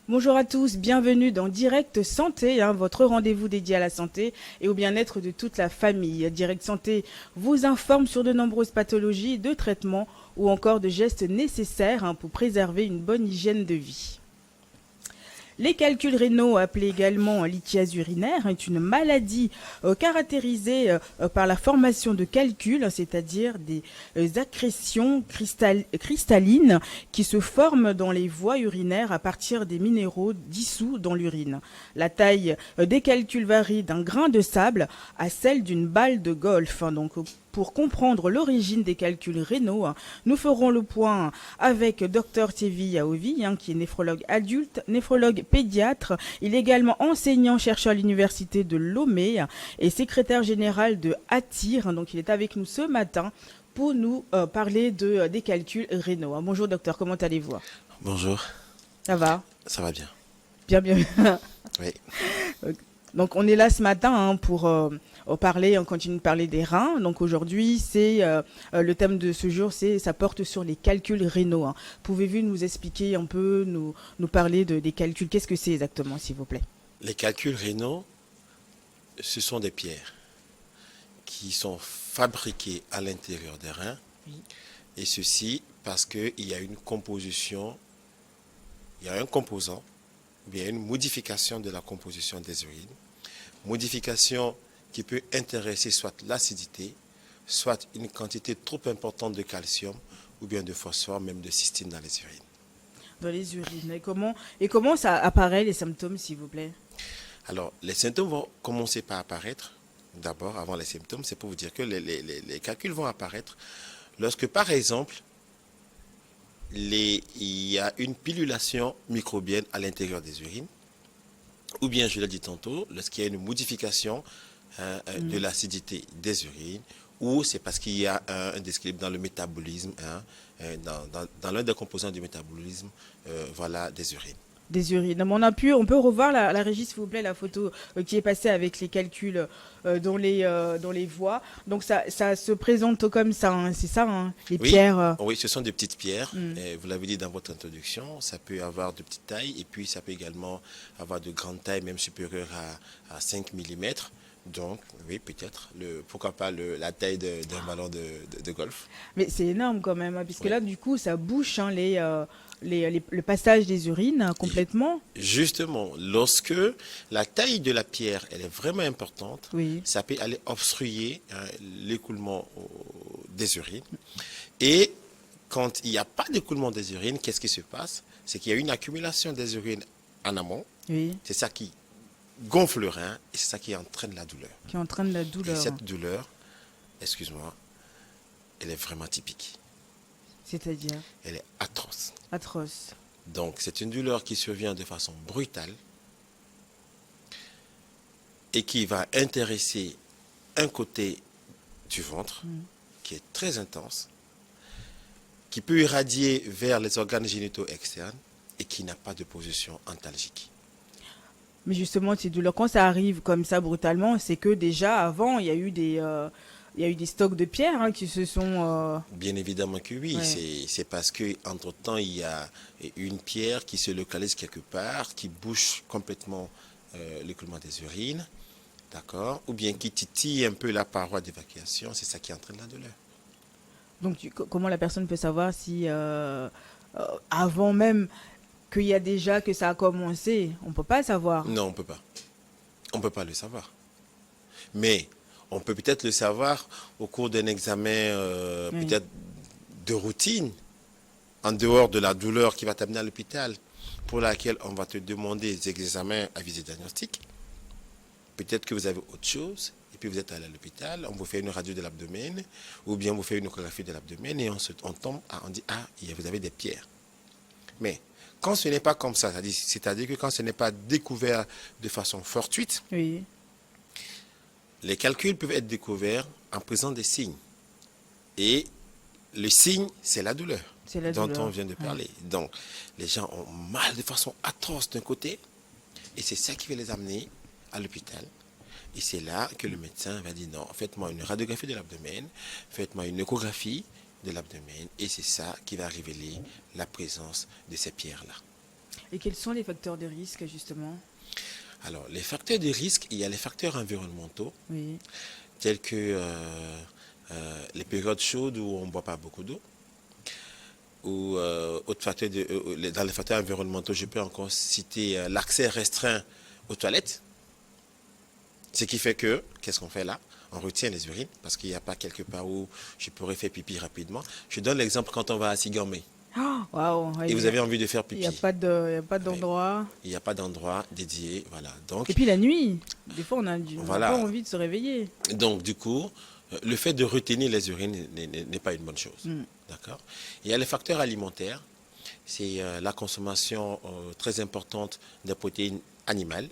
Bonjour à tous, bienvenue dans Direct Santé, votre rendez-vous dédié à la santé et au bien-être de toute la famille. Direct Santé vous informe sur de nombreuses pathologies, de traitements ou encore de gestes nécessaires pour préserver une bonne hygiène de vie. Les calculs rénaux, appelés également lithiase urinaire, est une maladie caractérisée par la formation de calculs, c'est-à-dire des accrétions cristallines qui se forment dans les voies urinaires à partir des minéraux dissous dans l'urine. La taille des calculs varie d'un grain de sable à celle d'une balle de golf. Donc, pour comprendre l'origine des calculs rénaux, nous ferons le point avec Dr Thierry Yaovi, qui est néphrologue adulte, néphrologue pédiatre. Il est également enseignant-chercheur à l'université de Lomé et secrétaire général de ATIR. Donc il est avec nous ce matin pour nous parler des calculs rénaux. Bonjour docteur, comment allez-vous? Bonjour, Ça va? ça va bien. Bien, bien. Oui, Donc on est là ce matin pour parler, on continue de parler des reins. Donc aujourd'hui, c'est le thème de ce jour, ça porte sur les calculs rénaux. Pouvez-vous nous expliquer un peu, nous parler des calculs? Qu'est-ce que c'est exactement, s'il vous plaît? les calculs rénaux, ce sont des pierres qui sont fabriquées à l'intérieur des reins. Oui. Et ceci parce qu'il y a une composition, il y a un composant, ou bien une modification de la composition des urines. Modification qui peut intéresser soit l'acidité, soit une quantité trop importante de calcium, ou bien de phosphore, même de cystine dans les urines. Dans les urines. Et comment ça apparaît, les symptômes, s'il vous plaît? Alors, les symptômes vont commencer par apparaître. D'abord, avant les symptômes, c'est pour vous dire que les calculs vont apparaître lorsque, par exemple, il y a une pilulation microbienne à l'intérieur des urines, ou bien, je l'ai dit tantôt, lorsqu'il y a une modification de l'acidité des urines, ou c'est parce qu'il y a un déséquilibre dans le métabolisme, dans l'un des composants du métabolisme des urines. Des urines. Mais on peut revoir la régie, s'il vous plaît, la photo qui est passée avec les calculs dans les voies. Donc ça se présente comme ça, c'est ça, les Oui, pierres. oui, ce sont des petites pierres. Vous l'avez dit dans votre introduction, ça peut avoir de petites tailles et puis ça peut également avoir de grandes tailles, même supérieures à 5 mm. Donc, oui, peut-être, pourquoi pas la taille d'un ballon de golf. Mais c'est énorme quand même, puisque Oui. là, du coup, ça bouche le passage des urines complètement. Justement, lorsque la taille de la pierre elle est vraiment importante, Oui. ça peut aller obstruer l'écoulement des urines. Et quand il n'y a pas d'écoulement des urines, qu'est-ce qui se passe? C'est qu'il y a une accumulation des urines en amont. Oui. C'est ça qui gonfle le rein et c'est ça qui entraîne la douleur. Qui entraîne la Et douleur. cette douleur, excuse-moi, elle est vraiment typique. C'est-à-dire Elle est atroce. atroce. Donc, c'est une douleur qui survient de façon brutale et qui va intéresser un côté du ventre qui est très intense, qui peut irradier vers les organes génitaux externes et qui n'a pas de position antalgique. Mais justement, ces douleurs, quand ça arrive comme ça brutalement, c'est que déjà avant, il y a eu des stocks de pierres qui se sont. Bien évidemment que oui, Ouais. c'est parce qu'entre-temps, il y a une pierre qui se localise quelque part, qui bouche complètement l'écoulement des urines, d'accord, ou bien qui titille un peu la paroi d'évacuation, c'est ça qui entraîne la douleur. Donc, comment la personne peut savoir si avant même qu'il y a déjà que ça a commencé, on peut pas savoir. Non, on ne peut pas. On ne peut pas le savoir. Mais on peut peut-être le savoir au cours d'un examen Oui. peut-être de routine, en dehors de la douleur qui va t'amener à l'hôpital, pour laquelle on va te demander des examens à visée diagnostique. Peut-être que vous avez autre chose, et puis vous êtes allé à l'hôpital, on vous fait une radio de l'abdomen, ou bien on vous fait une échographie de l'abdomen, et on tombe, on dit, ah, vous avez des pierres. Mais quand ce n'est pas comme ça, c'est-à-dire que quand ce n'est pas découvert de façon fortuite, Oui. les calculs peuvent être découverts en présence des signes. Et le signe, c'est la douleur C'est la dont douleur. on vient de parler. Donc, les gens ont mal de façon atroce d'un côté, et c'est ça qui va les amener à l'hôpital. Et c'est là que le médecin va dire non, faites-moi une radiographie de l'abdomen, faites-moi une échographie de l'abdomen, et c'est ça qui va révéler la présence de ces pierres-là. Et quels sont les facteurs de risque, justement? Alors, les facteurs de risque, il y a les facteurs environnementaux, Oui. tels que les périodes chaudes où on ne boit pas beaucoup d'eau, ou dans les facteurs environnementaux, je peux encore citer l'accès restreint aux toilettes. Ce qui fait que, qu'est-ce qu'on fait là? On retient les urines parce qu'il n'y a pas quelque part où je pourrais faire pipi rapidement. Je donne l'exemple quand on va à Sigamé Ah, waouh! et vous avez envie de faire Il pipi. n'y a pas Oui. d'endroit. Il n'y a pas d'endroit dédié. Voilà. Donc, Et puis la nuit, des fois, on n'a Voilà. pas envie de se réveiller. du coup, le fait de retenir les urines n'est pas une bonne chose. Mm. D'accord? Il y a les facteurs alimentaires. C'est la consommation très importante de protéines animales,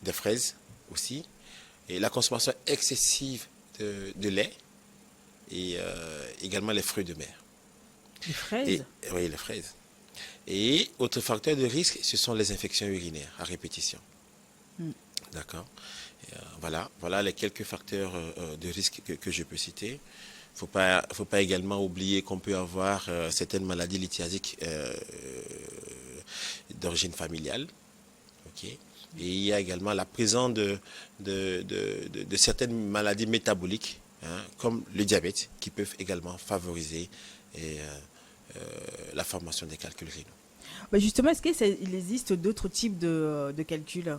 des fraises aussi, et la consommation excessive de lait et également les fruits de mer. Les fraises? Oui, les fraises. Et autre facteur de risque, ce sont les infections urinaires à répétition. Mm. D'accord. Voilà les quelques facteurs de risque que je peux citer. Faut pas également oublier qu'on peut avoir certaines maladies lithiasiques d'origine familiale. Ok. Et il y a également la présence de certaines maladies métaboliques, hein, comme le diabète, qui peuvent également favoriser la formation des calculs rénaux. Bah justement, est-ce qu'il existe d'autres types de calculs?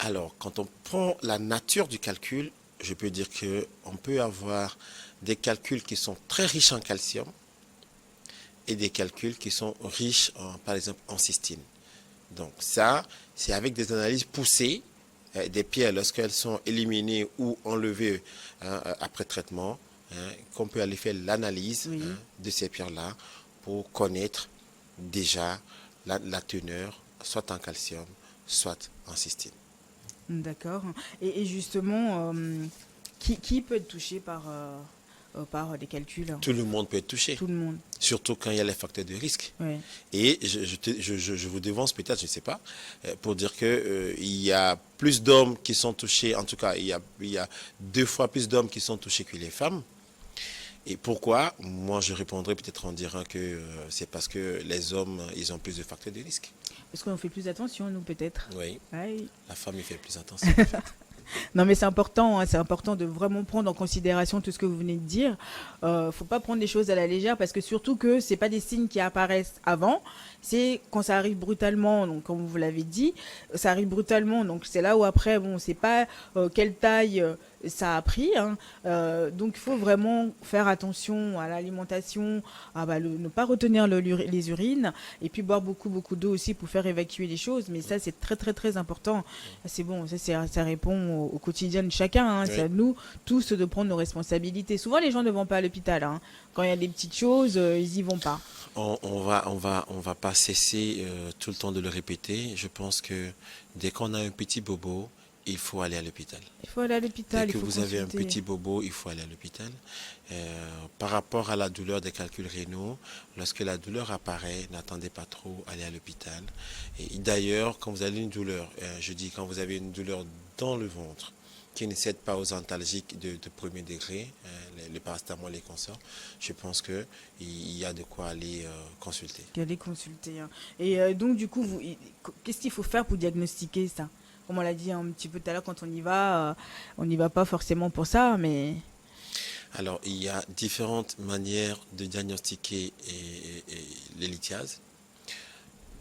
Alors, quand on prend la nature du calcul, je peux dire qu'on peut avoir des calculs qui sont très riches en calcium et des calculs qui sont riches, par exemple, en cystine. Donc ça, c'est avec des analyses poussées des pierres lorsqu'elles sont éliminées ou enlevées après traitement, qu'on peut aller faire l'analyse Oui. de ces pierres-là pour connaître déjà la teneur, soit en calcium, soit en cystine. D'accord. Et justement, qui peut être touché par des calculs? Tout le monde peut être touché, Tout le monde. surtout quand il y a les facteurs de risque. Oui. Et je vous devance peut-être, je ne sais pas, pour dire que il y a plus d'hommes qui sont touchés, en tout cas, il y a 2 fois plus d'hommes qui sont touchés que les femmes. Et pourquoi? Moi, je répondrais peut-être en disant que c'est parce que les hommes, ils ont plus de facteurs de risque. Est-ce qu'on fait plus attention, nous, peut-être? Oui, Oui. la femme, il fait plus attention. Non, mais c'est important de vraiment prendre en considération tout ce que vous venez de dire. Faut pas prendre les choses à la légère parce que surtout que c'est pas des signes qui apparaissent avant, c'est quand ça arrive brutalement. Donc, comme vous l'avez dit, ça arrive brutalement. Donc, c'est là où après, bon, c'est pas quelle taille ça a pris, hein. Donc, il faut vraiment faire attention à l'alimentation, ne pas retenir les urines et puis boire beaucoup d'eau aussi pour faire évacuer les choses. Mais ça, c'est très, très, très important. C'est bon, ça répond au quotidien de chacun, hein. Oui. C'est à nous tous de prendre nos responsabilités. Souvent, les gens ne vont pas à l'hôpital, hein. Quand il y a des petites choses, ils y vont pas. On va pas cesser tout le temps de le répéter. Je pense que dès qu'on a un petit bobo, il faut aller à l'hôpital. Il faut aller à l'hôpital, Dès il que faut vous avez un consulter. petit bobo, il faut aller à l'hôpital. Par rapport à la douleur des calculs rénaux, lorsque la douleur apparaît, n'attendez pas trop, allez à l'hôpital. Et d'ailleurs, quand vous avez une douleur, quand vous avez une douleur dans le ventre, qui ne cède pas aux antalgiques de premier degré, le paracétamol et les consorts, je pense qu'il y a de quoi aller consulter. Aller consulter, hein. Et donc, du coup, qu'est-ce qu'il faut faire pour diagnostiquer ça? Comme on l'a dit un petit peu tout à l'heure, quand on n'y va pas forcément pour ça, mais... Alors, il y a différentes manières de diagnostiquer les lithiases.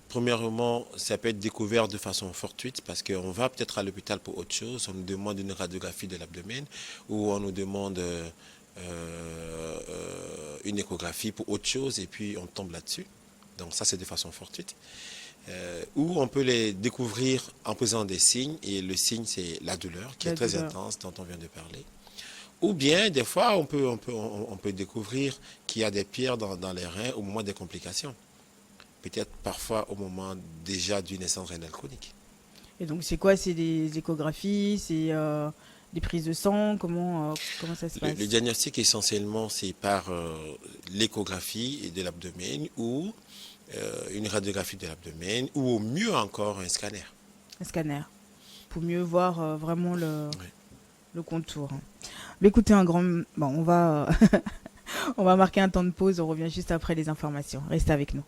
Premièrement, ça peut être découvert de façon fortuite parce qu'on va peut-être à l'hôpital pour autre chose. On nous demande une radiographie de l'abdomen ou on nous demande une échographie pour autre chose et puis on tombe là-dessus. Donc ça, c'est de façon fortuite. Ou on peut les découvrir en présence des signes et le signe, c'est la douleur qui est très intense dont on vient de parler. Ou bien, des fois, on peut découvrir qu'il y a des pierres dans les reins au moment des complications. Peut-être parfois au moment déjà d'une naissance rénale chronique. Et donc, c'est quoi? C'est des échographies? C'est des prises de sang? Comment ça se passe? Le diagnostic, essentiellement, c'est par l'échographie de l'abdomen ou une radiographie de l'abdomen ou au mieux encore un scanner. Un scanner. Pour mieux voir vraiment Oui. le contour. Mais écoutez, bon, on va, on va marquer un temps de pause. On revient juste après les informations. Restez avec nous.